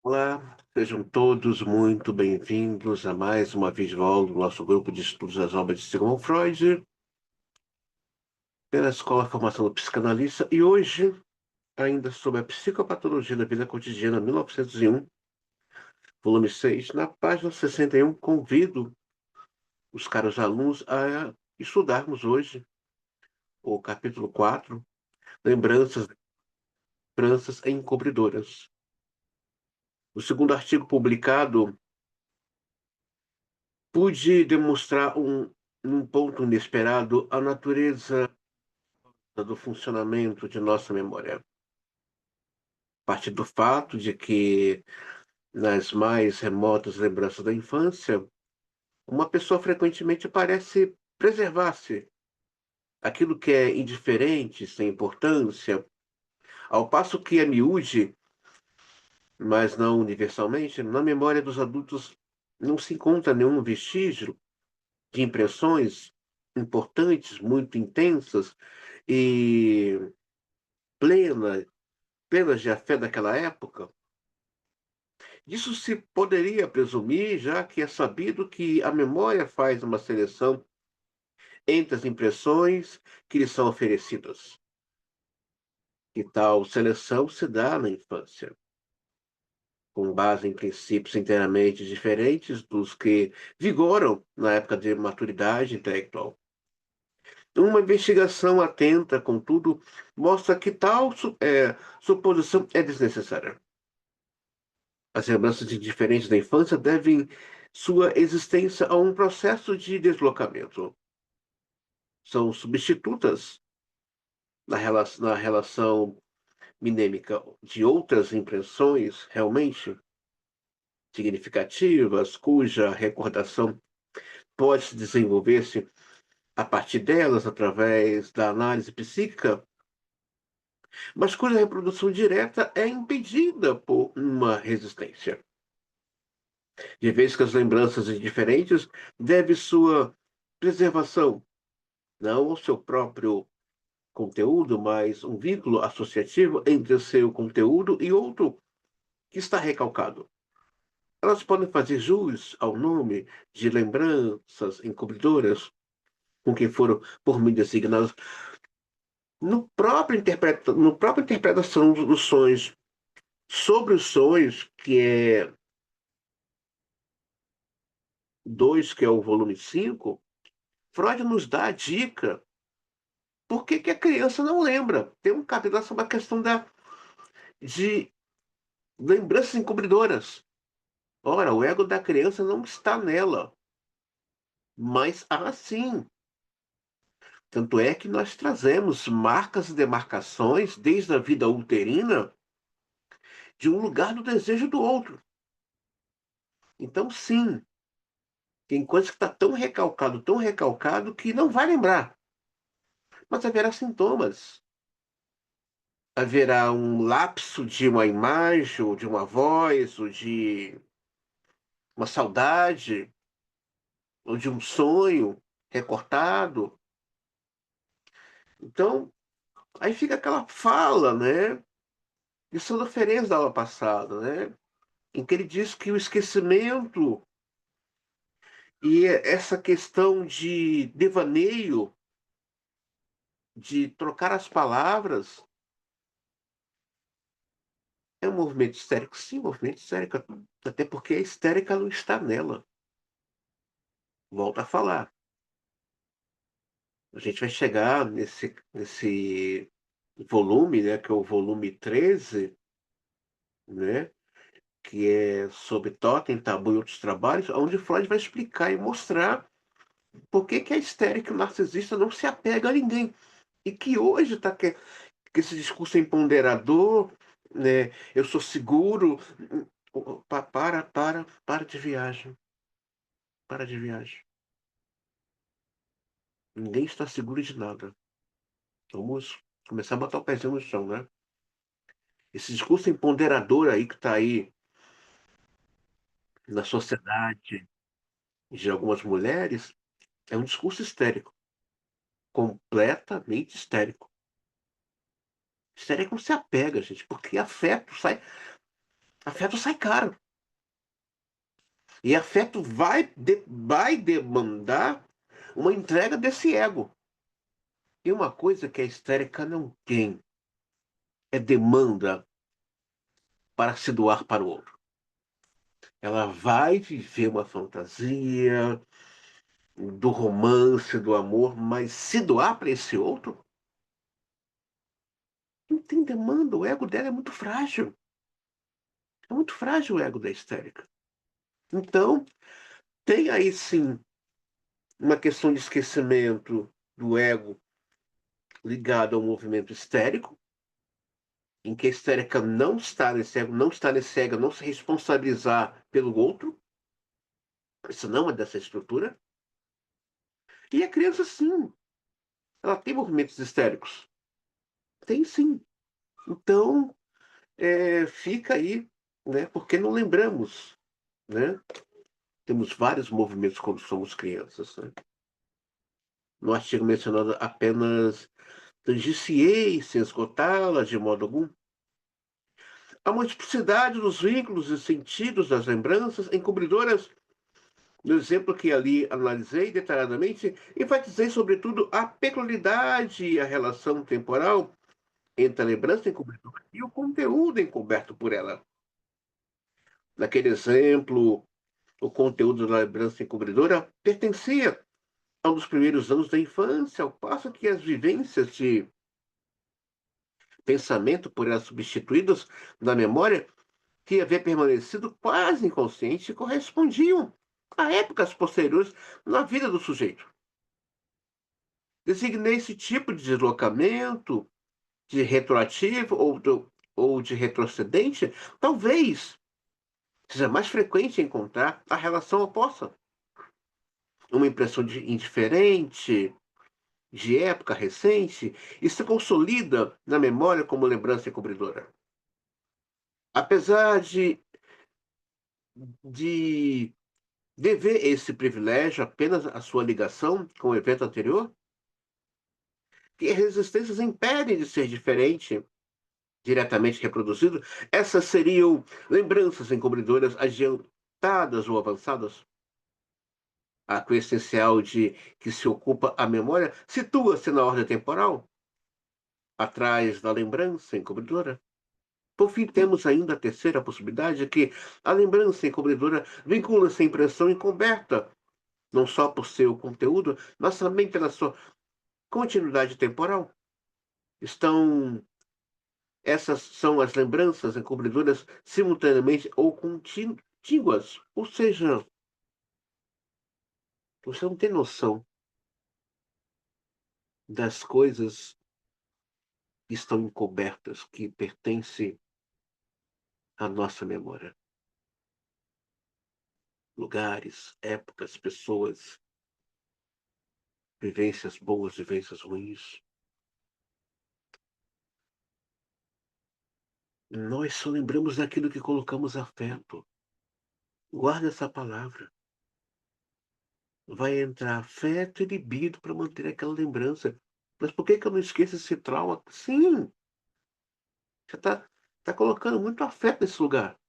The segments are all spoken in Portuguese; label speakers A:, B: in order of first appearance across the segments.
A: Olá, sejam todos muito bem-vindos a mais uma videoaula do nosso grupo de estudos das obras de Sigmund Freud, pela Escola de Formação do Psicanalista, e hoje, ainda sobre a psicopatologia da vida cotidiana, 1901, volume 6, na página 61, convido os caros alunos a estudarmos hoje o capítulo 4, Lembranças, Lembranças Encobridoras. O segundo artigo publicado pude demonstrar um ponto inesperado a natureza do funcionamento de nossa memória. A partir do fato de que, nas mais remotas lembranças da infância, uma pessoa frequentemente parece preservar-se aquilo que é indiferente, sem importância, ao passo que a miúde, mas não universalmente, na memória dos adultos não se encontra nenhum vestígio de impressões importantes, muito intensas e plena, plenas de afé daquela época. Isso se poderia presumir, já que é sabido que a memória faz uma seleção entre as impressões que lhe são oferecidas. E tal seleção se dá na infância, com base em princípios inteiramente diferentes dos que vigoram na época de maturidade intelectual. Uma investigação atenta, contudo, mostra que tal suposição é desnecessária. As lembranças de diferentes da infância devem sua existência a um processo de deslocamento. São substitutas na relação minêmica de outras impressões realmente significativas, cuja recordação pode desenvolver-se a partir delas através da análise psíquica, mas cuja reprodução direta é impedida por uma resistência. De vez que as lembranças diferentes devem sua preservação não ao seu próprio conteúdo, mas um vínculo associativo entre o seu conteúdo e outro que está recalcado. Elas podem fazer jus ao nome de lembranças encobridoras com quem foram por mim designadas no próprio interpretação dos sonhos, sobre os sonhos, que é 2, que é o volume 5. Freud nos dá a dica por que que a criança não lembra. Tem um capítulo sobre a questão de lembranças encobridoras. Ora, o ego da criança não está nela, mas há sim. Tanto é que nós trazemos marcas e demarcações desde a vida uterina de um lugar do desejo do outro. Então, sim, tem coisa que está tão recalcado, que não vai lembrar. Mas haverá sintomas. Haverá um lapso de uma imagem, ou de uma voz, ou de uma saudade, ou de um sonho recortado. Então, aí fica aquela fala, né? De Sandro Ferenc da aula passada, né? Em que ele diz que o esquecimento e essa questão de devaneio, de trocar as palavras, é um movimento histérico. Sim, movimento histérico. Até porque a histérica não está nela. Volto a falar. A gente vai chegar nesse volume, né? Que é o volume 13, né? Que é sobre Totem, Tabu e outros trabalhos, onde Freud vai explicar e mostrar por que que a histérica e o narcisista não se apega a ninguém. E que hoje está que esse discurso empoderador, né? Eu sou seguro. Para de viagem. Para de viagem. Ninguém está seguro de nada. Vamos começar a botar o pezinho no chão, né? Esse discurso empoderador aí que está aí na sociedade de algumas mulheres é um discurso histérico. Completamente histérico. Histérico não se apega, gente, porque afeto sai. Afeto sai caro. E afeto vai demandar uma entrega desse ego. E uma coisa que a histérica não tem é demanda para se doar para o outro. Ela vai viver uma fantasia do romance, do amor, mas se doar para esse outro, não tem demanda. O ego dela é muito frágil. É muito frágil o ego da histérica. Então, tem aí sim uma questão de esquecimento do ego ligado ao movimento histérico, em que a histérica não está nesse ego, não está nesse ego, não se responsabilizar pelo outro, isso não é dessa estrutura. E a criança, sim, ela tem movimentos histéricos. Tem sim. Então, fica aí, né? Porque não lembramos, né? Temos vários movimentos quando somos crianças, né? No artigo mencionado apenas tangiciei, sem esgotá-la de modo algum, a multiplicidade dos vínculos e sentidos das lembranças encobridoras. No exemplo que ali analisei detalhadamente, enfatizei sobretudo a peculiaridade e a relação temporal entre a lembrança encobridora e o conteúdo encoberto por ela. Naquele exemplo, o conteúdo da lembrança encobridora pertencia a um dos primeiros anos da infância, ao passo que as vivências de pensamento por ela substituídas na memória, que havia permanecido quase inconsciente, correspondiam a épocas posteriores na vida do sujeito. Designei esse tipo de deslocamento, de retroativo ou de retrocedente, talvez seja mais frequente encontrar a relação oposta. Uma impressão de indiferente, de época recente, e se consolida na memória como lembrança encobridora. Apesar de dever esse privilégio apenas à sua ligação com o evento anterior, que resistências impedem de ser diferente, diretamente reproduzido, essas seriam lembranças encobridoras adiantadas ou avançadas. A coessencial de que se ocupa a memória situa-se na ordem temporal, atrás da lembrança encobridora. Por fim, temos ainda a terceira possibilidade, que a lembrança encobridora vincula-se à impressão encoberta, não só por seu conteúdo, mas também pela sua continuidade temporal. Estão Essas são as lembranças encobridoras simultaneamente ou contíguas. Ou seja, você não tem noção das coisas que estão encobertas, que pertencem à nossa memória. Lugares, épocas, pessoas, vivências boas, vivências ruins. Nós só lembramos daquilo que colocamos afeto. Guarda essa palavra. Vai entrar afeto e libido para manter aquela lembrança. Mas por que que eu não esqueço esse trauma? Sim, você tá colocando muito afeto nesse lugar.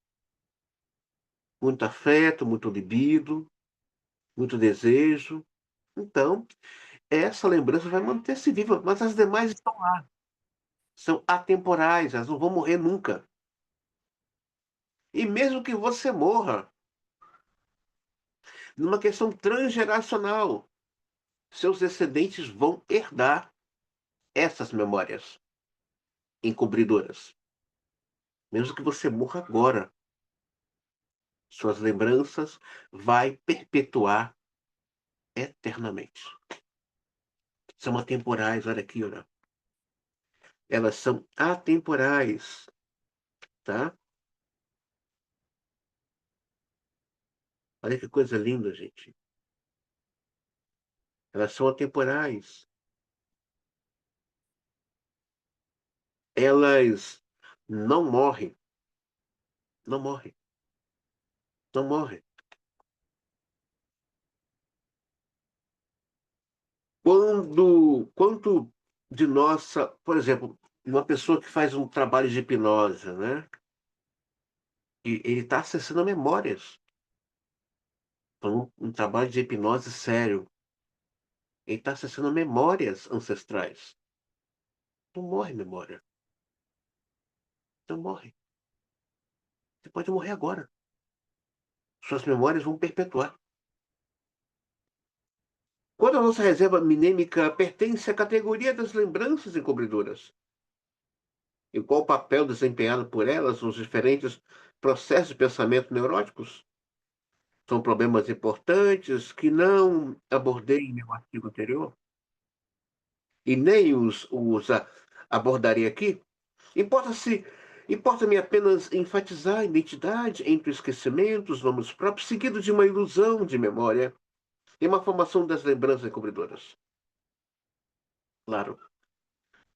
A: Muito afeto, muito libido, muito desejo. Então, essa lembrança vai manter-se viva, mas as demais estão lá. São atemporais, elas não vão morrer nunca. E mesmo que você morra, numa questão transgeracional, seus descendentes vão herdar essas memórias encobridoras. Mesmo que você morra agora, suas lembranças vai perpetuar eternamente. São atemporais, olha aqui, olha. Elas são atemporais, tá? Olha que coisa linda, gente. Elas são atemporais. Elas não morrem, não morrem, não morrem. Quanto de nossa, por exemplo, uma pessoa que faz um trabalho de hipnose, né? E ele está acessando memórias. Então, um trabalho de hipnose sério. Ele está acessando memórias ancestrais. Não morre memória. Não morre. Você pode morrer agora. Suas memórias vão perpetuar. Quando a nossa reserva mnêmica pertence à categoria das lembranças encobridoras, e qual o papel desempenhado por elas nos diferentes processos de pensamento neuróticos? São problemas importantes que não abordei em meu artigo anterior e nem abordarei aqui. Importa-se, importa-me apenas enfatizar a identidade entre o esquecimento, os nomes próprios, seguido de uma ilusão de memória e uma formação das lembranças encobridoras. Claro,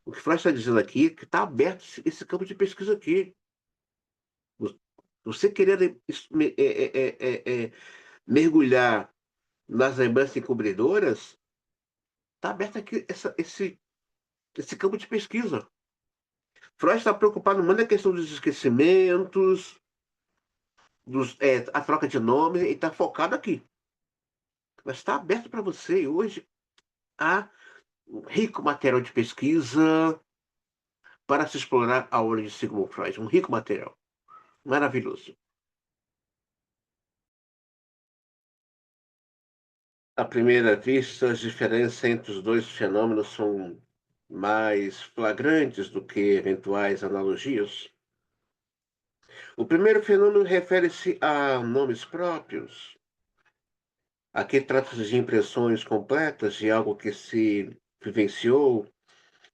A: o que Freud está dizendo aqui é que está aberto esse campo de pesquisa aqui. Você querer mergulhar nas lembranças encobridoras, está aberto aqui esse campo de pesquisa. Freud está preocupado mais na questão dos esquecimentos, a troca de nomes, e está focado aqui. Mas está aberto para você. E hoje há um rico material de pesquisa para se explorar a obra de Sigmund Freud. Um rico material. Maravilhoso. À primeira vista, as diferenças entre os dois fenômenos são mais flagrantes do que eventuais analogias. O primeiro fenômeno refere-se a nomes próprios. Aqui trata-se de impressões completas de algo que se vivenciou,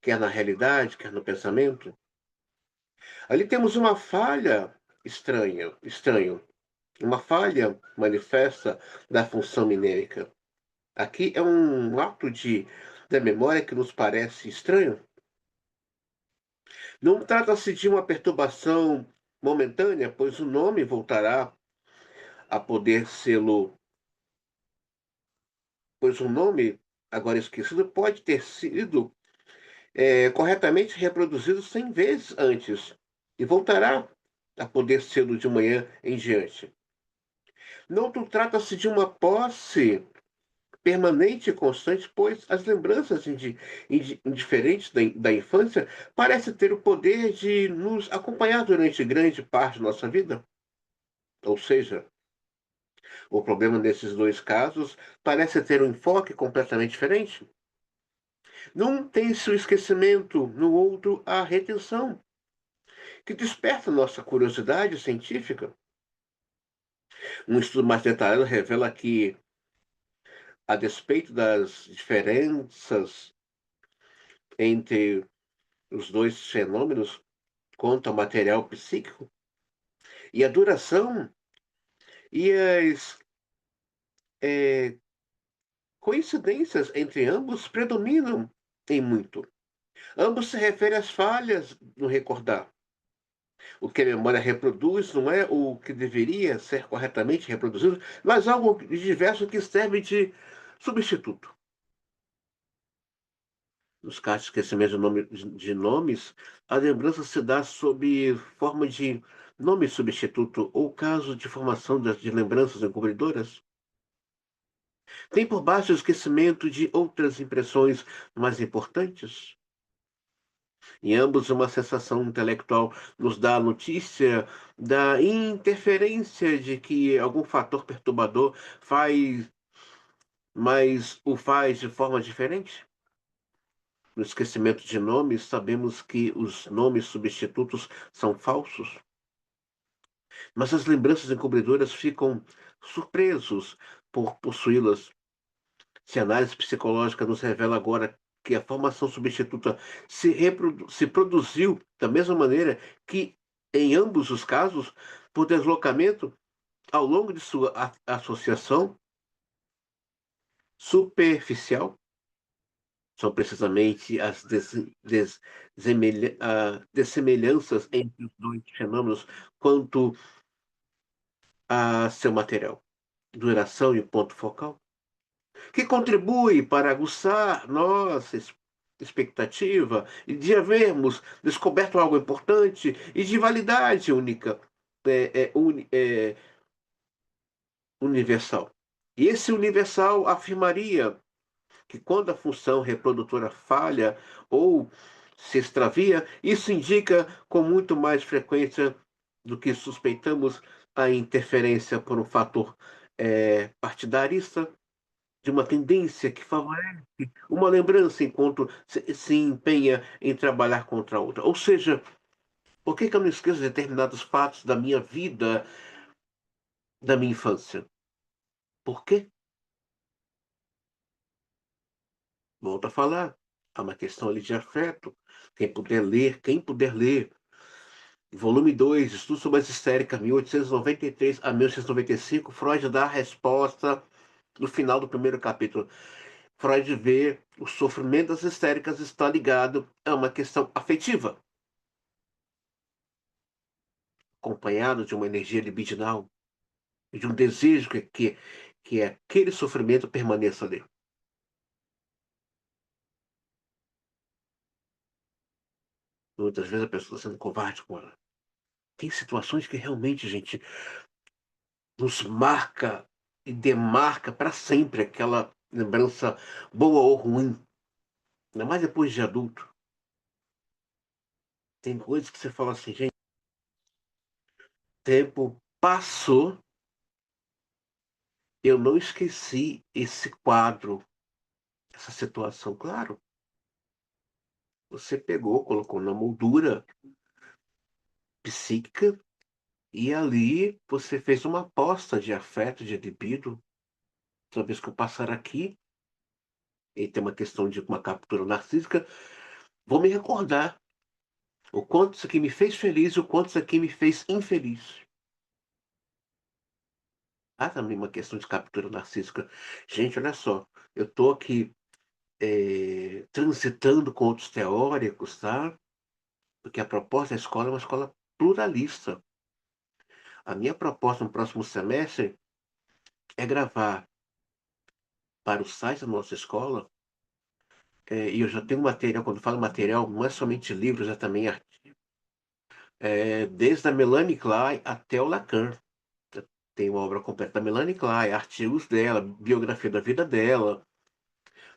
A: quer na realidade, quer no pensamento. Ali temos uma falha estranho, uma falha manifesta da função minérica. Aqui é um ato da memória que nos parece estranho. Não trata-se de uma perturbação momentânea, pois o nome voltará a poder sê-lo, pois o nome, agora esquecido, pode ter sido corretamente reproduzido 100 vezes antes e voltará a poder sê-lo de manhã em diante. Não trata-se de uma posse permanente e constante, pois as lembranças indiferentes da infância parecem ter o poder de nos acompanhar durante grande parte da nossa vida. Ou seja, o problema nesses dois casos parece ter um enfoque completamente diferente. Num tem-se o esquecimento, no outro a retenção, que desperta nossa curiosidade científica. Um estudo mais detalhado revela que, a despeito das diferenças entre os dois fenômenos quanto ao material psíquico e a duração e as eh, coincidências entre ambos predominam em muito. Ambos se referem às falhas no recordar. O que a memória reproduz não é o que deveria ser corretamente reproduzido, mas algo diverso que serve de substituto. Nos casos de esquecimento de nomes, a lembrança se dá sob forma de nome substituto ou caso de formação de lembranças encobridoras. Tem por baixo o esquecimento de outras impressões mais importantes. Em ambos, uma sensação intelectual nos dá a notícia da interferência de que algum fator perturbador faz, mas o faz de forma diferente. No esquecimento de nomes, sabemos que os nomes substitutos são falsos, mas as lembranças encobridoras ficam surpresos por possuí-las. Se a análise psicológica nos revela agora que a formação substituta se produziu da mesma maneira que, em ambos os casos, por deslocamento ao longo de sua associação superficial, são precisamente as dessemelhanças entre os dois fenômenos quanto a seu material, duração e ponto focal, que contribui para aguçar nossa expectativa e de havermos descoberto algo importante e de validade única. universal. E esse universal afirmaria que quando a função reprodutora falha ou se extravia, isso indica com muito mais frequência do que suspeitamos a interferência por um fator partidarista de uma tendência que favorece uma lembrança enquanto se empenha em trabalhar contra a outra. Ou seja, por que eu não esqueço determinados fatos da minha vida, da minha infância? Por quê? Volto a falar. Há uma questão ali de afeto. Quem puder ler, volume 2, Estudo sobre as Histéricas, 1893 a 1895, Freud dá a resposta no final do primeiro capítulo. Freud vê o sofrimento das histéricas está ligado a uma questão afetiva, acompanhado de uma energia libidinal, de um desejo que aquele sofrimento permaneça ali. Muitas vezes a pessoa está sendo covarde com ela. Tem situações que realmente, gente, nos marca e demarca para sempre aquela lembrança boa ou ruim, ainda mais depois de adulto. Tem coisas que você fala assim, gente, tempo passou, eu não esqueci esse quadro, essa situação. Claro, você pegou, colocou na moldura psíquica e ali você fez uma aposta de afeto, de libido. Toda vez que eu passar aqui, e tem uma questão de uma captura narcísica, vou me recordar o quanto isso aqui me fez feliz e o quanto isso aqui me fez infeliz. Há também uma questão de captura narcísica. Gente, olha só, eu estou aqui transitando com outros teóricos, tá? Porque a proposta da escola é uma escola pluralista. A minha proposta no próximo semestre é gravar para o site da nossa escola, e eu já tenho material, quando falo material, não é somente livros, é também desde a Melanie Klein até o Lacan. Tem uma obra completa da Melanie Klein, artigos dela, biografia da vida dela,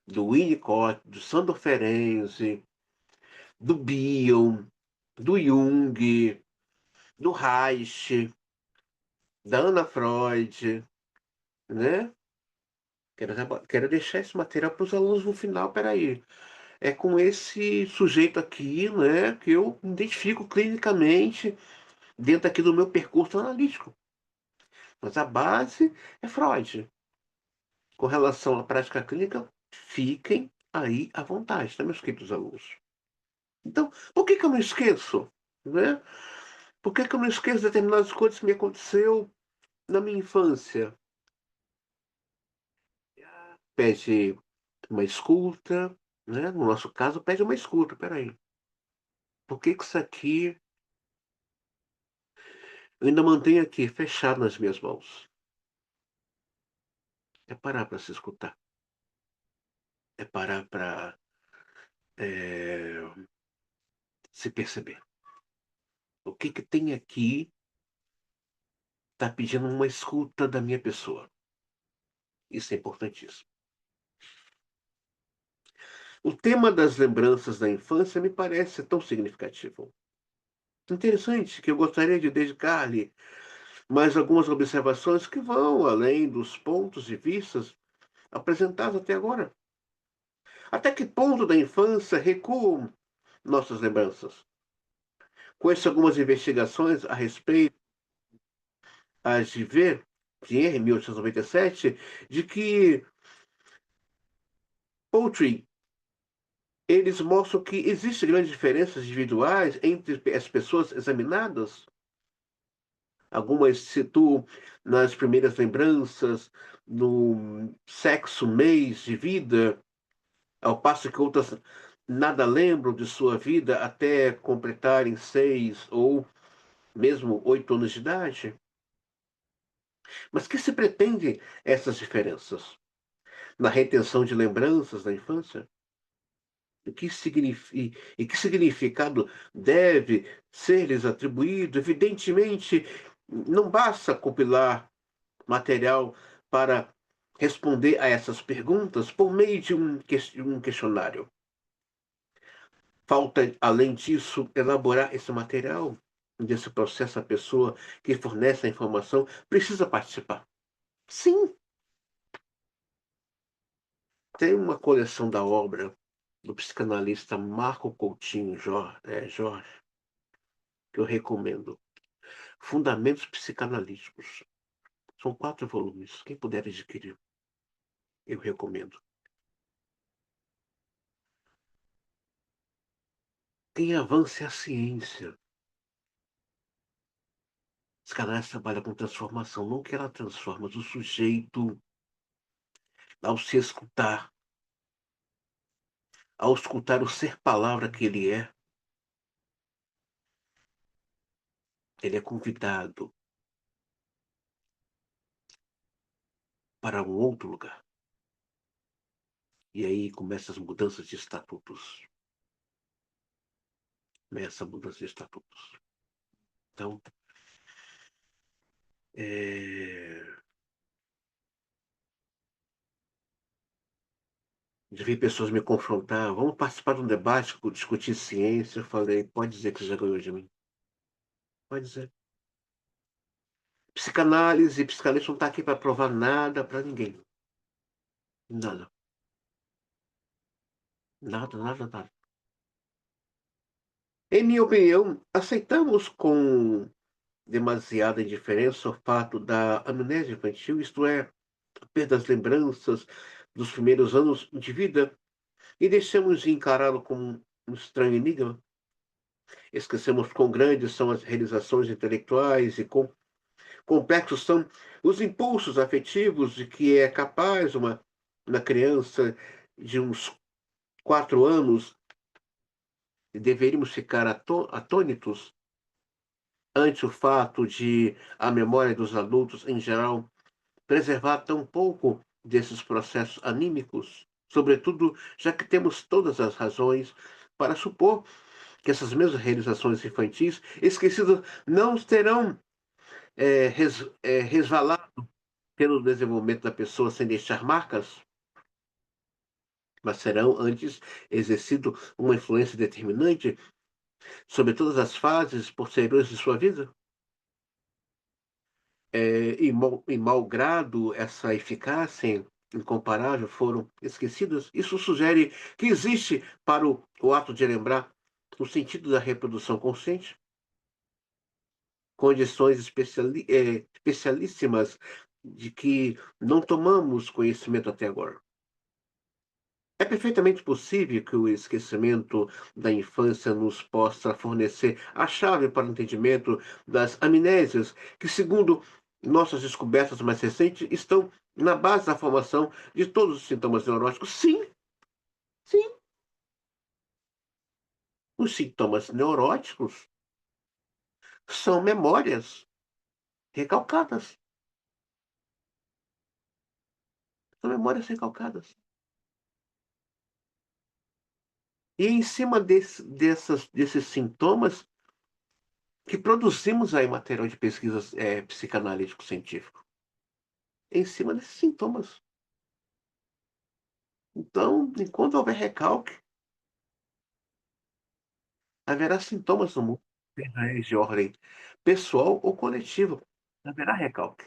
A: do Winnicott, do Sandor Ferenczi, do Bion, do Jung, do Reich, da Ana Freud, né? Quero deixar esse material para os alunos no final. Peraí, é com esse sujeito aqui, né, que eu me identifico clinicamente dentro aqui do meu percurso analítico. Mas a base é Freud. Com relação à prática clínica, fiquem aí à vontade, tá, meus queridos alunos? Então, por que eu não esqueço, né? Por que eu não esqueço determinadas coisas que me aconteceu na minha infância? Pede uma escuta, né? No nosso caso, pede uma escuta. Peraí, por que isso aqui eu ainda mantenho aqui fechado nas minhas mãos? É parar para se escutar. É parar para se perceber. O que tem aqui está pedindo uma escuta da minha pessoa. Isso é importantíssimo. O tema das lembranças da infância me parece tão significativo. Interessante que eu gostaria de dedicar-lhe mais algumas observações que vão além dos pontos de vistas apresentados até agora. Até que ponto da infância recuam nossas lembranças? Conheço algumas investigações a respeito, as de ver, de R. 1897, de que Poultry, eles mostram que existem grandes diferenças individuais entre as pessoas examinadas. Algumas situam nas primeiras lembranças, no sexo, mês de vida, ao passo que outras nada lembram de sua vida até completarem 6 ou mesmo 8 anos de idade. Mas que se pretende essas diferenças? Na retenção de lembranças da infância? E que significado deve ser-lhes atribuído? Evidentemente, Não basta compilar material para responder a essas perguntas por meio de um questionário. Falta, além disso, elaborar esse material. Desse processo, a pessoa que fornece a informação precisa participar. Sim, tem uma coleção da obra do psicanalista Marco Coutinho Jorge, que eu recomendo. Fundamentos Psicanalíticos. São 4 volumes. Quem puder adquirir, eu recomendo. Quem avança é a ciência. Os canais trabalham com transformação, não que ela transforma, mas o sujeito, ao ao escutar o ser palavra que ele é convidado para um outro lugar. E aí começam as mudanças de estatutos. Começa a mudança de estatutos. Então, de ver pessoas me confrontar, vamos participar de um debate, discutir ciência. Eu falei, pode dizer que você já ganhou de mim. Pode dizer. Psicanálise não está aqui para provar nada para ninguém. Nada. Nada, nada, nada. Em minha opinião, aceitamos com demasiada indiferença o fato da amnésia infantil, isto é, a perda das lembranças dos primeiros anos de vida, e deixamos de encará-lo como um estranho enigma. Esquecemos quão grandes são as realizações intelectuais e quão complexos são os impulsos afetivos de que é capaz uma criança de uns 4 anos. E deveríamos ficar atônitos ante o fato de a memória dos adultos, em geral, preservar tão pouco desses processos anímicos, sobretudo já que temos todas as razões para supor que essas mesmas realizações infantis esquecidas não terão resvalado pelo desenvolvimento da pessoa sem deixar marcas, mas serão antes exercido uma influência determinante sobre todas as fases posteriores de sua vida. E malgrado essa eficácia incomparável foram esquecidas, isso sugere que existe para o ato de lembrar o sentido da reprodução consciente, condições especialíssimas de que não tomamos conhecimento até agora. É perfeitamente possível que o esquecimento da infância nos possa fornecer a chave para o entendimento das amnésias, que, segundo nossas descobertas mais recentes, estão na base da formação de todos os sintomas neuróticos. Sim, sim. Os sintomas neuróticos são memórias recalcadas. São memórias recalcadas. E em cima desses sintomas que produzimos aí material de pesquisa psicanalítico-científico. Em cima desses sintomas. Então, enquanto houver recalque, haverá sintomas no mundo, seja eles de ordem pessoal ou coletiva. Haverá recalque.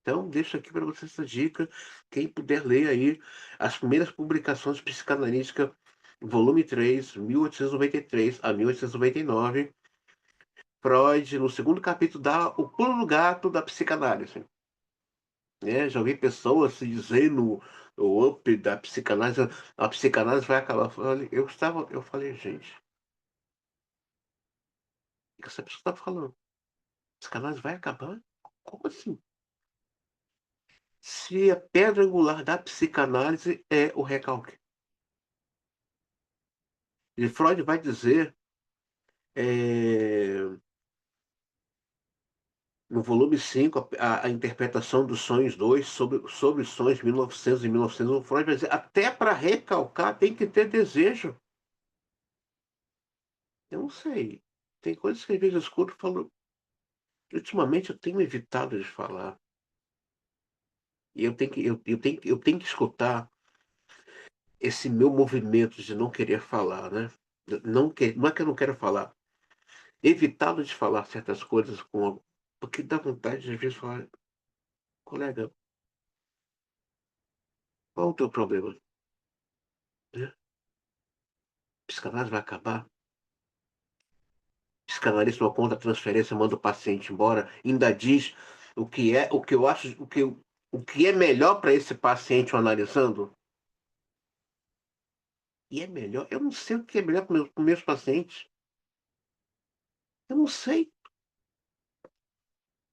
A: Então, deixo aqui para você essa dica. Quem puder ler aí as primeiras publicações de psicanalítica, volume 3, 1893 a 1899, Freud, no segundo capítulo, dá o pulo do gato da psicanálise. Né? Já ouvi pessoas se dizendo o up da psicanálise, a psicanálise vai acabar. Eu falei, gente, o que essa pessoa está falando? A psicanálise vai acabar? Como assim? Se a pedra angular da psicanálise é o recalque. E Freud vai dizer, é, no volume 5 a interpretação dos sonhos 2 sobre os sonhos de 1900 e 1900, o Freud vai dizer, até para recalcar tem que ter desejo. Eu não sei. Tem coisas que às vezes eu escuto e falo, Ultimamente eu tenho evitado de falar, e eu tenho que escutar esse meu movimento de não querer falar, né. Não é que eu não quero falar, evitado de falar certas coisas porque dá vontade de às vezes falar: "Colega, qual o teu problema?", né. Psicanálise vai acabar, psicanalista uma conta transferência, manda o paciente embora, ainda diz o que eu acho o que é melhor para esse paciente, o analisando. E é melhor eu não sei o que é melhor para meus pacientes. Eu não sei,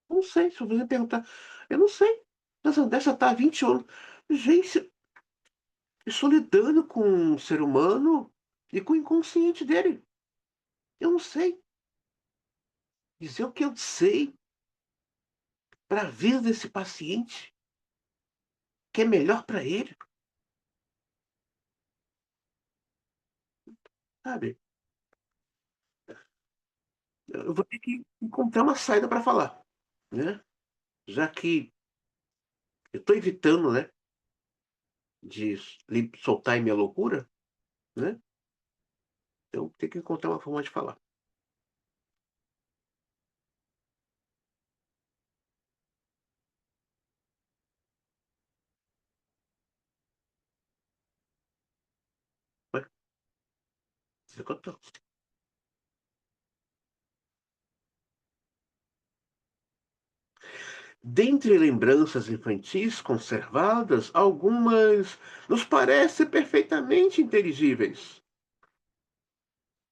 A: não sei. Se você perguntar, eu não sei. Essa dessa tá há 20 anos. Gente, eu estou lidando com um ser humano e com o inconsciente dele. Eu não sei dizer o que eu sei para a vida desse paciente, que é melhor para ele, sabe. Eu vou ter que encontrar uma saída para falar, né, já que eu estou evitando, né, de soltar em minha loucura, né, então tem que encontrar uma forma de falar. Ué, isso que eu tô. Dentre lembranças infantis conservadas, algumas nos parecem perfeitamente inteligíveis.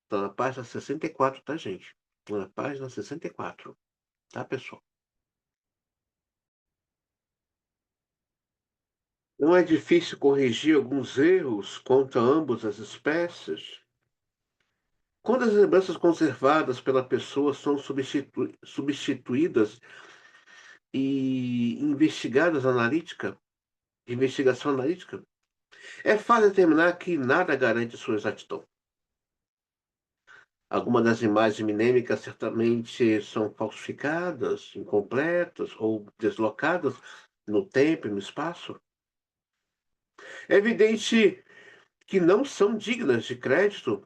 A: Está na página 64, tá, gente? Tô na página 64, tá, pessoal? Não é difícil corrigir alguns erros quanto a ambas as espécies. Quando as lembranças conservadas pela pessoa são substituídas e investigação analítica, é fácil determinar que nada garante sua exatidão. Algumas das imagens minêmicas certamente são falsificadas, incompletas ou deslocadas no tempo e no espaço. É evidente que não são dignas de crédito,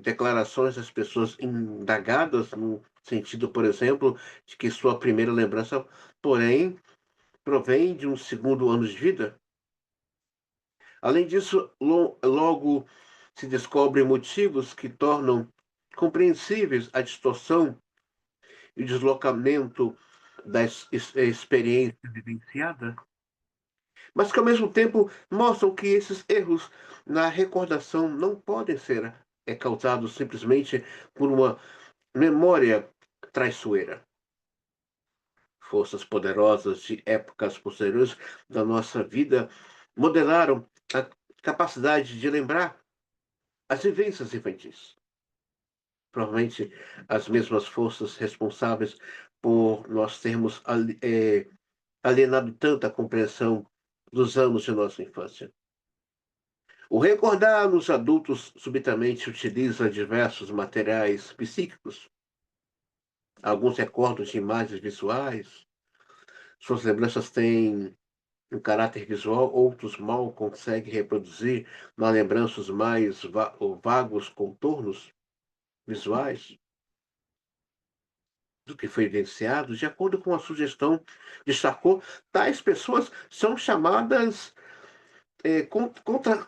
A: declarações das pessoas indagadas, no sentido, por exemplo, de que sua primeira lembrança, porém, provém de um segundo ano de vida. Além disso, logo se descobrem motivos que tornam compreensíveis a distorção e o deslocamento da experiência vivenciada, mas que ao mesmo tempo mostram que esses erros na recordação não podem ser causados simplesmente por uma memória traiçoeira. Forças poderosas de épocas posteriores da nossa vida modelaram a capacidade de lembrar as vivências infantis. Provavelmente as mesmas forças responsáveis por nós termos alienado tanto a compreensão dos anos de nossa infância. O recordar nos adultos subitamente utiliza diversos materiais psíquicos. Alguns recordam de imagens visuais, suas lembranças têm um caráter visual, outros mal conseguem reproduzir na lembrança os mais ou vagos contornos visuais do que foi evidenciado, de acordo com a sugestão de Charcot, tais pessoas são chamadas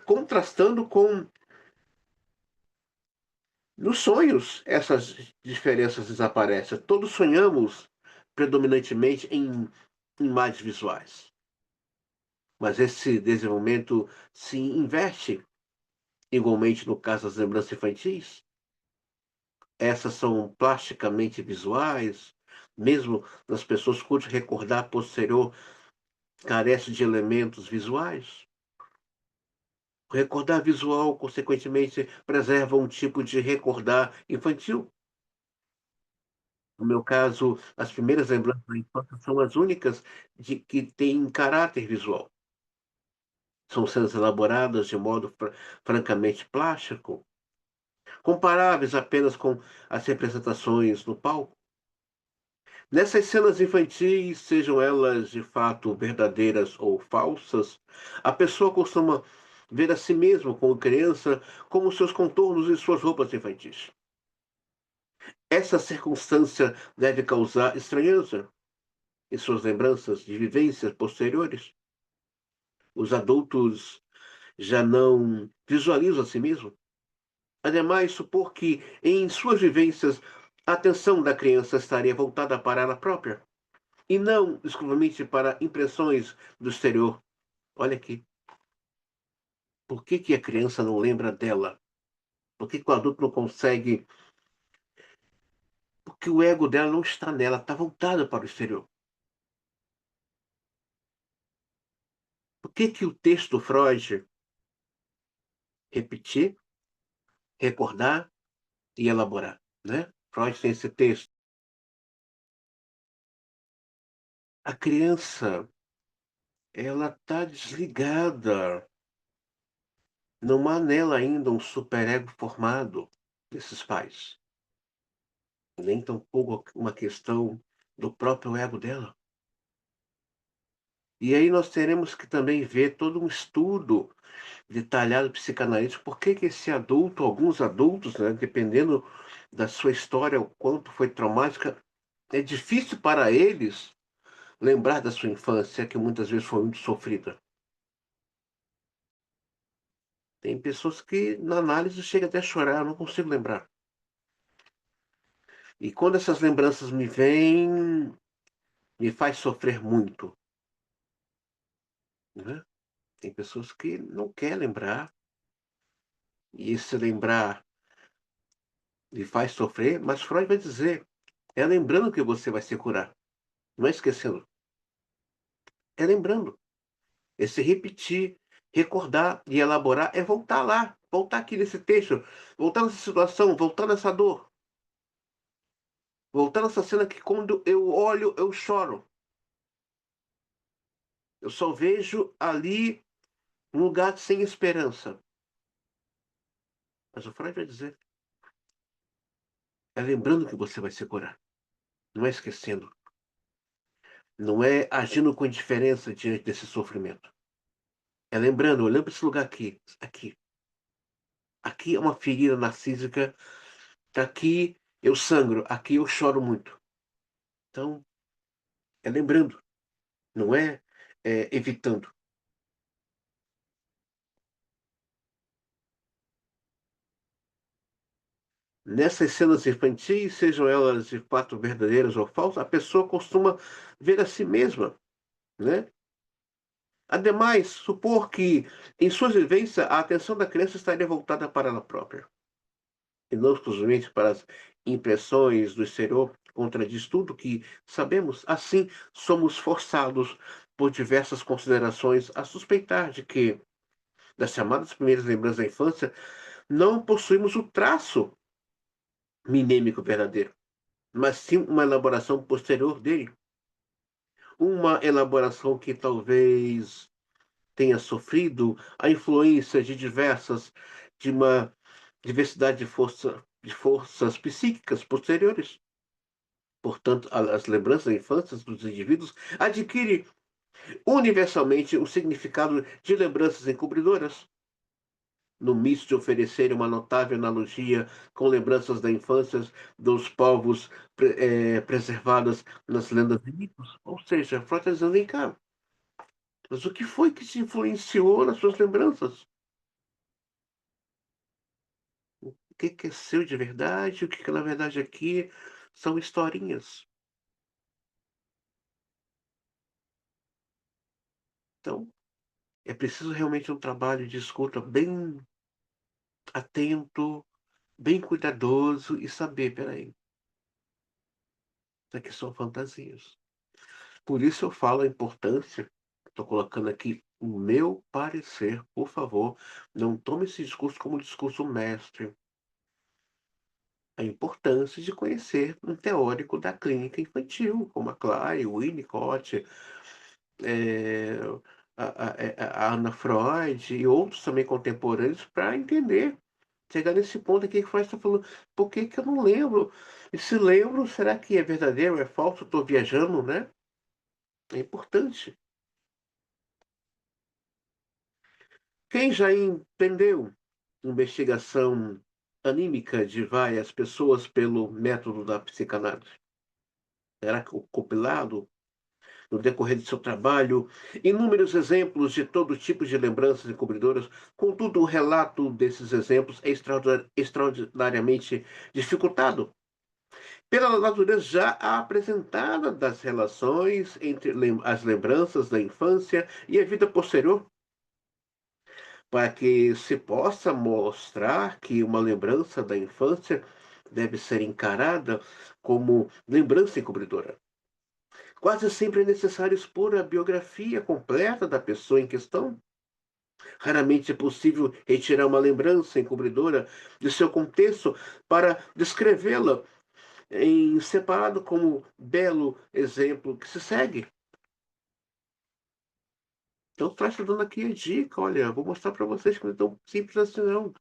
A: contrastando com nos sonhos essas diferenças desaparecem. Todos sonhamos predominantemente em imagens visuais, mas esse desenvolvimento se inverte igualmente no caso das lembranças infantis. Essas são plasticamente visuais, mesmo nas pessoas cujo recordar posterior carece de elementos visuais. O recordar visual, consequentemente, preserva um tipo de recordar infantil. No meu caso, as primeiras lembranças da infância são as únicas de que têm caráter visual. São cenas elaboradas de modo francamente plástico, comparáveis apenas com as representações no palco. Nessas cenas infantis, sejam elas de fato verdadeiras ou falsas, a pessoa costuma ver a si mesma como criança, como seus contornos e suas roupas infantis. Essa circunstância deve causar estranheza em suas lembranças de vivências posteriores. Os adultos já não visualizam a si mesmos. Ademais, supor que em suas vivências a atenção da criança estaria voltada para ela própria e não exclusivamente para impressões do exterior. Olha aqui, por que que a criança não lembra dela? Por que que o adulto não consegue? Porque o ego dela não está nela, está voltado para o exterior. Por que que o texto Freud repetir, recordar e elaborar, né? Freud tem esse texto. A criança, ela está desligada. Não há nela ainda um superego formado desses pais, nem tampouco uma questão do próprio ego dela. E aí nós teremos que também ver todo um estudo detalhado psicanalítico, por que que esse adulto, alguns adultos, né, dependendo da sua história, o quanto foi traumática, é difícil para eles lembrar da sua infância, que muitas vezes foi muito sofrida. Tem pessoas que, na análise, chega até a chorar, eu não consigo lembrar. E quando essas lembranças me vêm, me faz sofrer muito, né? Tem pessoas que não quer lembrar, e esse lembrar lhe faz sofrer, mas Freud vai dizer, é lembrando que você vai se curar, não é esquecendo, é lembrando. Esse repetir, recordar e elaborar é voltar lá, voltar aqui nesse texto, voltar nessa situação, voltar nessa dor, voltar nessa cena que quando eu olho, eu choro. Eu só vejo ali um lugar sem esperança. Mas o Freud vai dizer, é lembrando que você vai se curar, não é esquecendo, não é agindo com indiferença diante desse sofrimento. É lembrando, olhando para esse lugar aqui, aqui. Aqui é uma ferida narcísica, aqui eu sangro, aqui eu choro muito. Então, é lembrando, não é, evitando. Nessas cenas infantis, sejam elas de fato verdadeiras ou falsas, a pessoa costuma ver a si mesma, né? Ademais, supor que, em suas vivências, a atenção da criança estaria voltada para ela própria, e não exclusivamente para as impressões do exterior, contradiz tudo que sabemos. Assim, somos forçados, por diversas considerações, a suspeitar de que, das chamadas primeiras lembranças da infância, não possuímos o traço minêmico verdadeiro, mas sim uma elaboração posterior dele. Uma elaboração que talvez tenha sofrido a influência de uma diversidade de forças psíquicas posteriores. Portanto, as lembranças da infância dos indivíduos adquirem universalmente o significado de lembranças encobridoras, no misto de oferecer uma notável analogia com lembranças da infância dos povos preservadas nas lendas e mitos. Ou seja, Freud está dizendo, vem cá, mas o que foi que te influenciou nas suas lembranças? O que é seu de verdade? O que na verdade aqui são historinhas? Então, é preciso realmente um trabalho de escuta bem atento, bem cuidadoso e saber, peraí, isso aqui são fantasias. Por isso eu falo a importância, estou colocando aqui o meu parecer, por favor, não tome esse discurso como discurso mestre. A importância de conhecer um teórico da clínica infantil, como a Clay, o Winnicott, eh, a Ana Freud e outros também contemporâneos, para entender chegar nesse ponto aqui que o Freud está falando, por que que eu não lembro? E se lembro, será que é verdadeiro, é falso? Estou viajando, né? É importante. Quem já entendeu investigação anímica de várias pessoas pelo método da psicanálise? Será que o compilado, no decorrer de seu trabalho, inúmeros exemplos de todo tipo de lembranças encobridoras, contudo, o relato desses exemplos é extraordinariamente dificultado pela natureza já apresentada das relações entre as lembranças da infância e a vida posterior, para que se possa mostrar que uma lembrança da infância deve ser encarada como lembrança encobridora. Quase sempre é necessário expor a biografia completa da pessoa em questão. Raramente é possível retirar uma lembrança encobridora de seu contexto para descrevê-la em separado como belo exemplo que se segue. Então, traz dando aqui a dica. Olha, vou mostrar para vocês que não é tão simples assim, não.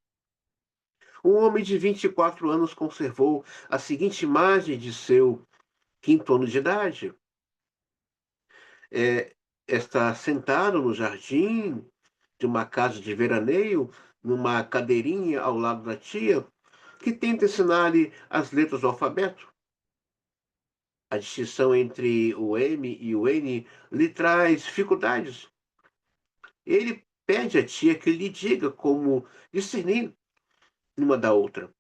A: Um homem de 24 anos conservou a seguinte imagem de seu quinto ano de idade. É, está sentado no jardim de uma casa de veraneio, numa cadeirinha ao lado da tia, que tenta ensinar-lhe as letras do alfabeto. A distinção entre o M e o N lhe traz dificuldades. Ele pede à tia que lhe diga como discernir uma da outra.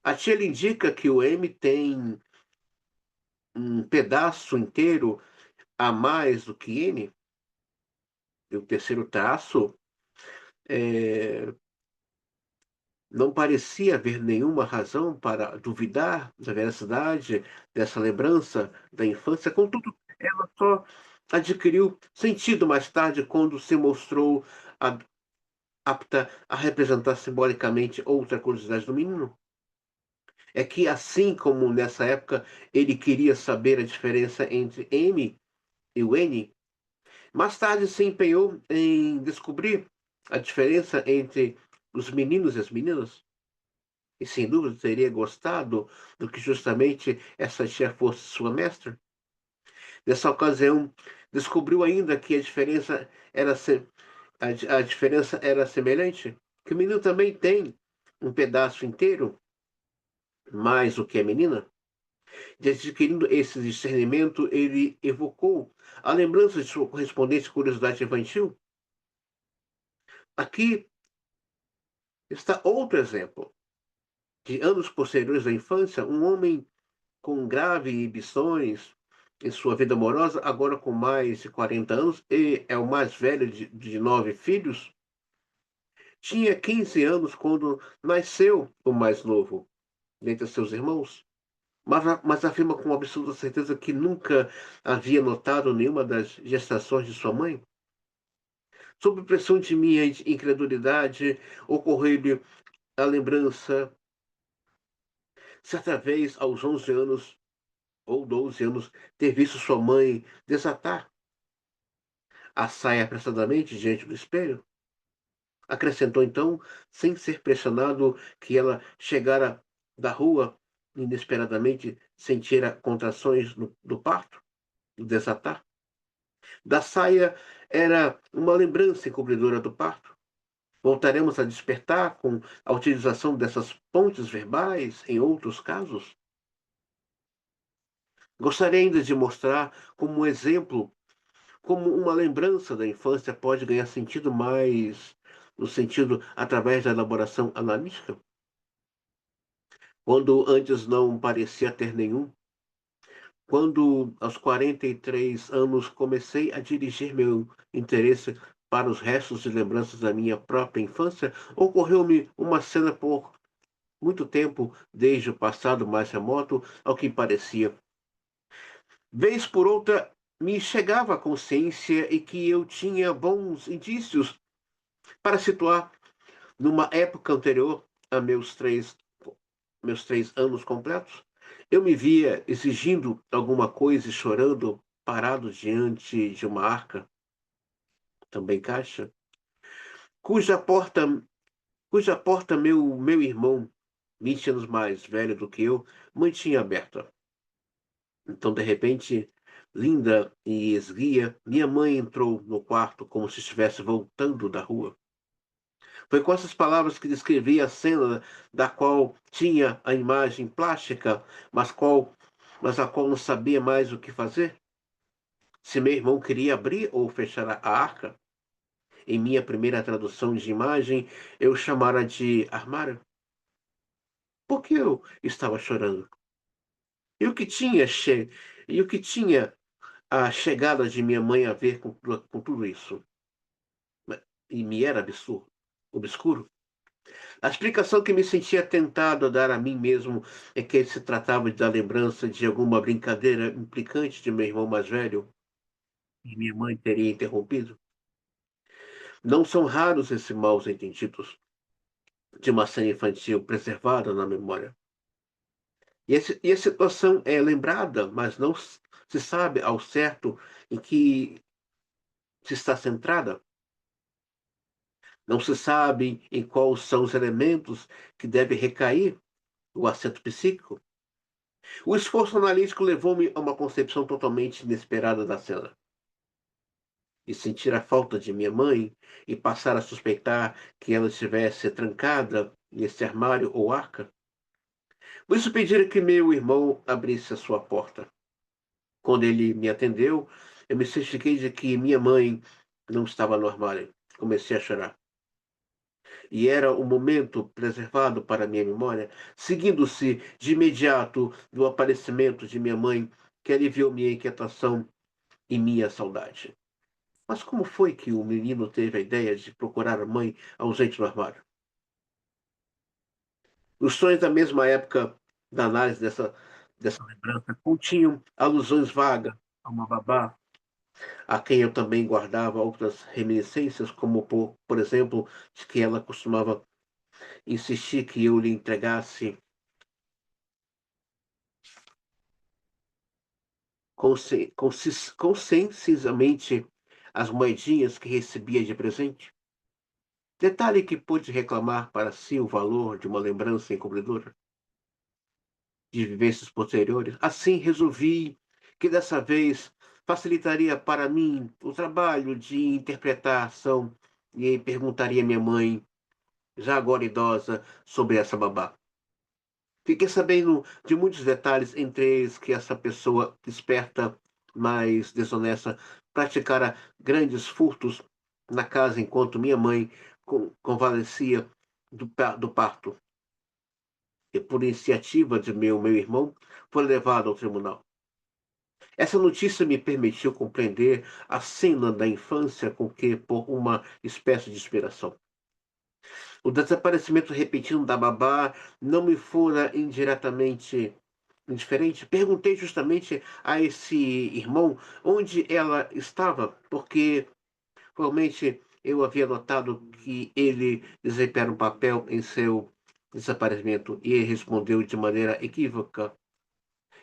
A: A tia lhe indica que o M tem um pedaço inteiro a mais do que N, e o terceiro traço não parecia haver nenhuma razão para duvidar da veracidade dessa lembrança da infância. Contudo, ela só adquiriu sentido mais tarde quando se mostrou a- apta a representar simbolicamente outra curiosidade do menino. É que, assim como nessa época ele queria saber a diferença entre M e o N, mais tarde se empenhou em descobrir a diferença entre os meninos e as meninas. E sem dúvida teria gostado do que justamente essa tia fosse sua mestra. Nessa ocasião, descobriu ainda que a diferença era semelhante, que o menino também tem um pedaço inteiro, mais do que a menina. E adquirindo esse discernimento, ele evocou a lembrança de sua correspondente curiosidade infantil. Aqui está outro exemplo. De anos posteriores da infância, um homem com graves inibições em sua vida amorosa, agora com mais de 40 anos, e é o mais velho de 9 filhos, tinha 15 anos quando nasceu o mais novo dentre seus irmãos. Mas afirma com absoluta certeza que nunca havia notado nenhuma das gestações de sua mãe. Sob pressão de minha incredulidade, ocorreu-lhe a lembrança, certa vez, aos 11 anos ou 12 anos, ter visto sua mãe desatar a saia apressadamente diante do espelho. Acrescentou então, sem ser pressionado, que ela chegara da rua inesperadamente sentira contrações do parto, do desatar. Da saia era uma lembrança encobridora do parto. Voltaremos a despertar com a utilização dessas pontes verbais em outros casos? Gostaria ainda de mostrar como um exemplo, como uma lembrança da infância pode ganhar sentido mais no sentido através da elaboração analítica, quando antes não parecia ter nenhum. Quando, aos 43 anos, comecei a dirigir meu interesse para os restos de lembranças da minha própria infância, ocorreu-me uma cena por muito tempo, desde o passado mais remoto ao que parecia. Vez por outra, me chegava a consciência e que eu tinha bons indícios para situar numa época anterior a meus três anos completos. Eu me via exigindo alguma coisa e chorando, parado diante de uma arca, também caixa, cuja porta cuja porta meu irmão, 20 anos mais velho do que eu, mantinha aberta. Então, de repente, linda e esguia, minha mãe entrou no quarto como se estivesse voltando da rua. Foi com essas palavras que descrevi a cena da qual tinha a imagem plástica, mas a qual não sabia mais o que fazer. Se meu irmão queria abrir ou fechar a arca, em minha primeira tradução de imagem, eu chamara de armário. Por que eu estava chorando? E o que tinha, e o que tinha a chegada de minha mãe a ver com tudo isso? E me era absurdo, obscuro. A explicação que me sentia tentado a dar a mim mesmo é que se tratava da lembrança de alguma brincadeira implicante de meu irmão mais velho, e minha mãe teria interrompido. Não são raros esses maus entendidos de uma cena infantil preservada na memória. E a situação é lembrada, mas não se sabe ao certo em que se está centrada. Não se sabe em quais são os elementos que devem recair o acento psíquico. O esforço analítico levou-me a uma concepção totalmente inesperada da cena. E sentir a falta de minha mãe e passar a suspeitar que ela estivesse trancada nesse armário ou arca. Por isso pediram que meu irmão abrisse a sua porta. Quando ele me atendeu, eu me certifiquei de que minha mãe não estava no armário. Comecei a chorar. E era um momento preservado para minha memória, seguindo-se de imediato do aparecimento de minha mãe, que aliviou minha inquietação e minha saudade. Mas como foi que o menino teve a ideia de procurar a mãe ausente no armário? Os sonhos da mesma época da análise dessa lembrança continham alusões vagas a uma babá, a quem eu também guardava outras reminiscências, como, por exemplo, de que ela costumava insistir que eu lhe entregasse conscienciosamente as moedinhas que recebia de presente. Detalhe que pude reclamar para si o valor de uma lembrança encobridora de vivências posteriores. Assim, resolvi que dessa vez facilitaria para mim o trabalho de interpretação e perguntaria à minha mãe, já agora idosa, sobre essa babá. Fiquei sabendo de muitos detalhes, entre eles que essa pessoa esperta, mas desonesta, praticara grandes furtos na casa enquanto minha mãe convalescia do parto. E por iniciativa de meu irmão, foi levado ao tribunal. Essa notícia me permitiu compreender a cena da infância com que, por uma espécie de inspiração, o desaparecimento repentino da babá não me fora indiretamente indiferente. Perguntei justamente a esse irmão onde ela estava, porque provavelmente eu havia notado que ele desempenhara um papel em seu desaparecimento, e ele respondeu de maneira equívoca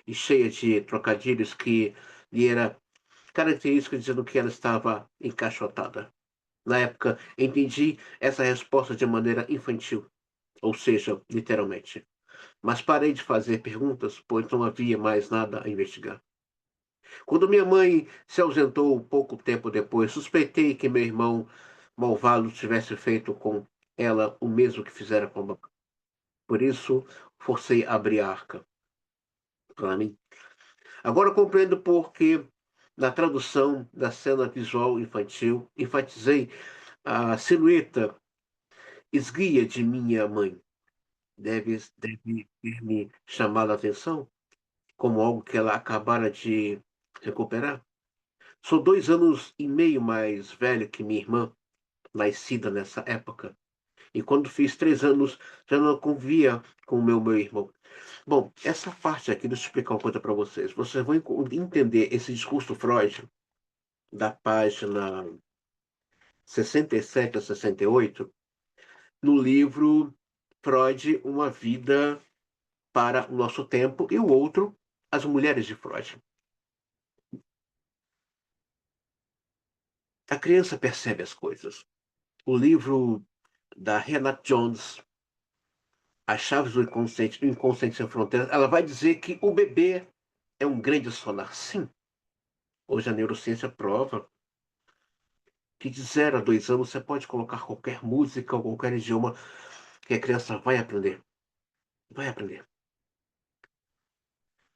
A: e cheia de trocadilhos que lhe era característica, dizendo que ela estava encaixotada. Na época, entendi essa resposta de maneira infantil, ou seja, literalmente. Mas parei de fazer perguntas, pois não havia mais nada a investigar. Quando minha mãe se ausentou pouco tempo depois, suspeitei que meu irmão malvado tivesse feito com ela o mesmo que fizera com a babá. Por isso, forcei a abrir a arca para mim. Agora compreendo por que, na tradução da cena visual infantil, enfatizei a silhueta esguia de minha mãe. Deve ter me chamado a atenção como algo que ela acabara de recuperar. Sou 2 anos e meio mais velho que minha irmã, nascida nessa época. E quando fiz 3 anos, já não convia com o meu irmão. Bom, essa parte aqui, deixa eu explicar uma coisa para vocês. Vocês vão entender esse discurso do Freud, da página 67 a 68, no livro Freud, Uma Vida para o Nosso Tempo, e o outro, As Mulheres de Freud. A criança percebe as coisas. O livro da Renate Jones, As Chaves do Inconsciente, do Inconsciente Sem Fronteiras, ela vai dizer que o bebê é um grande sonar. Sim, hoje a neurociência prova que de 0 a 2 anos você pode colocar qualquer música ou qualquer idioma que a criança vai aprender. Vai aprender.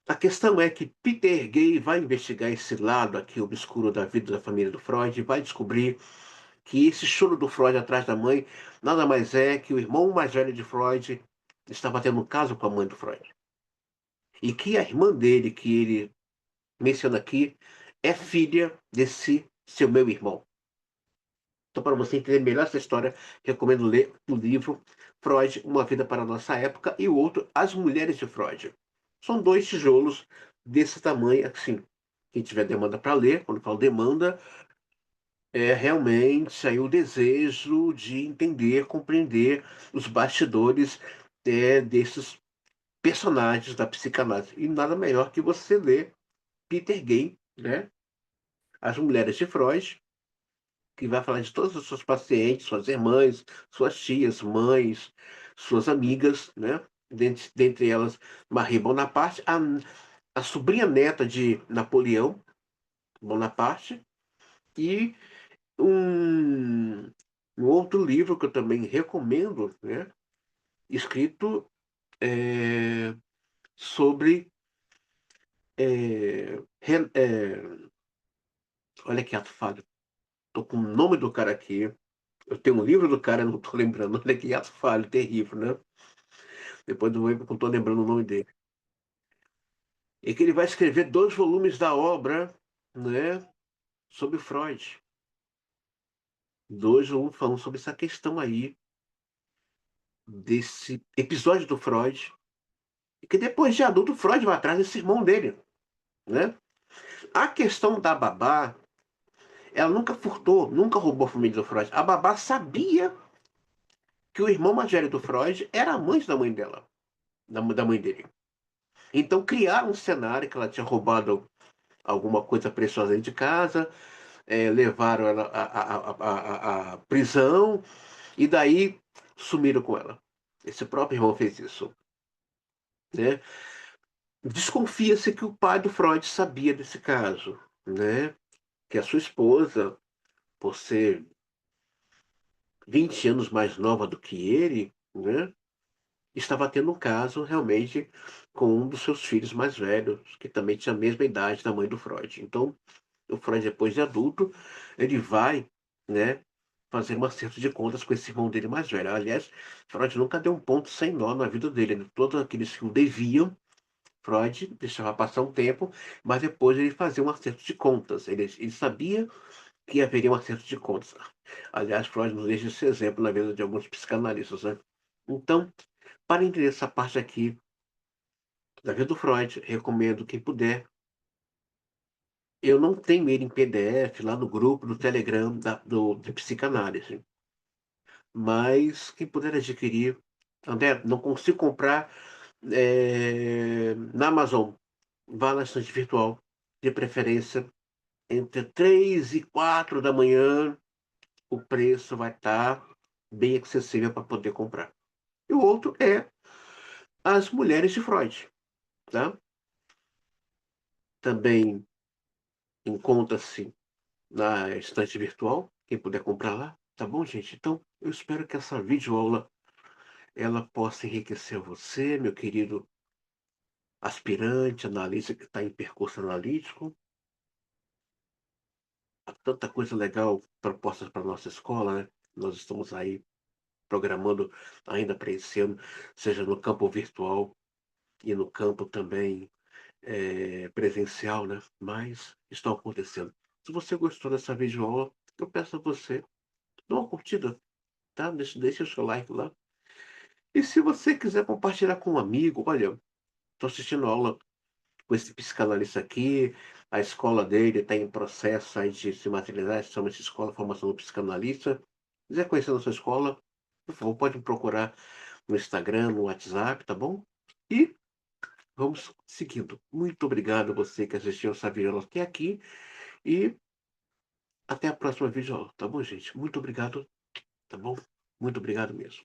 A: A questão é que Peter Gay vai investigar esse lado aqui obscuro da vida da família do Freud e vai descobrir que esse choro do Freud atrás da mãe nada mais é que o irmão mais velho de Freud estava tendo um caso com a mãe do Freud. E que a irmã dele, que ele menciona aqui, é filha desse seu meu irmão. Então, para você entender melhor essa história, recomendo ler o livro Freud, Uma Vida para a Nossa Época, e o outro, As Mulheres de Freud. São dois tijolos desse tamanho, assim. Quem tiver demanda para ler, quando falo demanda, é realmente aí o desejo de entender, compreender os bastidores desses personagens da psicanálise. E nada melhor que você ler Peter Gay, né? As Mulheres de Freud, que vai falar de todas as suas pacientes, suas irmãs, suas tias, mães, suas amigas, né? Dentre elas, Marie Bonaparte, a sobrinha neta de Napoleão Bonaparte, e um, um outro livro que eu também recomendo, né? Escrito sobre. Olha que ato falho. Tô com o nome do cara aqui. Eu tenho um livro do cara, não tô lembrando. Olha que ato falho, terrível, né? Depois do momento que eu tô lembrando o nome dele. E que ele vai escrever 2 volumes da obra, né? Sobre Freud. 2 volumes falando sobre essa questão aí, desse episódio do Freud. E que depois de adulto, Freud vai atrás desse irmão dele, né? A questão da babá, ela nunca furtou, nunca roubou a família do Freud. A babá sabia que o irmão mais velho do Freud era amante da mãe dela, da mãe dele. Então criaram um cenário que ela tinha roubado alguma coisa preciosa dentro de casa, levaram ela à prisão e daí sumiram com ela. Esse próprio irmão fez isso, né? Desconfia-se que o pai do Freud sabia desse caso, né? Que a sua esposa, por ser 20 anos mais nova do que ele, né? Estava tendo um caso realmente com um dos seus filhos mais velhos, que também tinha a mesma idade da mãe do Freud. Então, o Freud, depois de adulto, ele vai, né, fazer um acerto de contas com esse irmão dele mais velho. Aliás, Freud nunca deu um ponto sem nó na vida dele, né? Todos aqueles que o deviam, Freud deixava passar um tempo, mas depois ele fazia um acerto de contas. Ele sabia que haveria um acerto de contas. Aliás, Freud nos deixa esse exemplo na vida de alguns psicanalistas, né? Então, para entender essa parte aqui da vida do Freud, recomendo quem puder. Eu não tenho ele em PDF lá no grupo do Telegram de psicanálise, mas quem puder adquirir, André, não consigo comprar na Amazon, vá na estante virtual, de preferência entre 3 e 4 da manhã, o preço vai estar bem acessível para poder comprar. E o outro é As Mulheres de Freud, tá? Também encontra-se na estante virtual, quem puder comprar lá, tá bom, gente? Então, eu espero que essa videoaula ela possa enriquecer você, meu querido aspirante, analista que está em percurso analítico. Há tanta coisa legal propostas para nossa escola, né? Nós estamos aí programando ainda para esse ano, seja no campo virtual e no campo também presencial, né? Mas estão acontecendo. Se você gostou dessa videoaula, eu peço a você, dá uma curtida, tá? Deixa o seu like lá. E se você quiser compartilhar com um amigo, olha, estou assistindo aula com esse psicanalista aqui, a escola dele está em processo aí de se materializar, chama-se Escola de Formação do Psicanalista. Se quiser conhecer a nossa escola, por favor, pode me procurar no Instagram, no WhatsApp, tá bom? E vamos seguindo. Muito obrigado a você que assistiu essa videoaula até aqui e até a próxima videoaula, tá bom, gente? Muito obrigado, tá bom? Muito obrigado mesmo.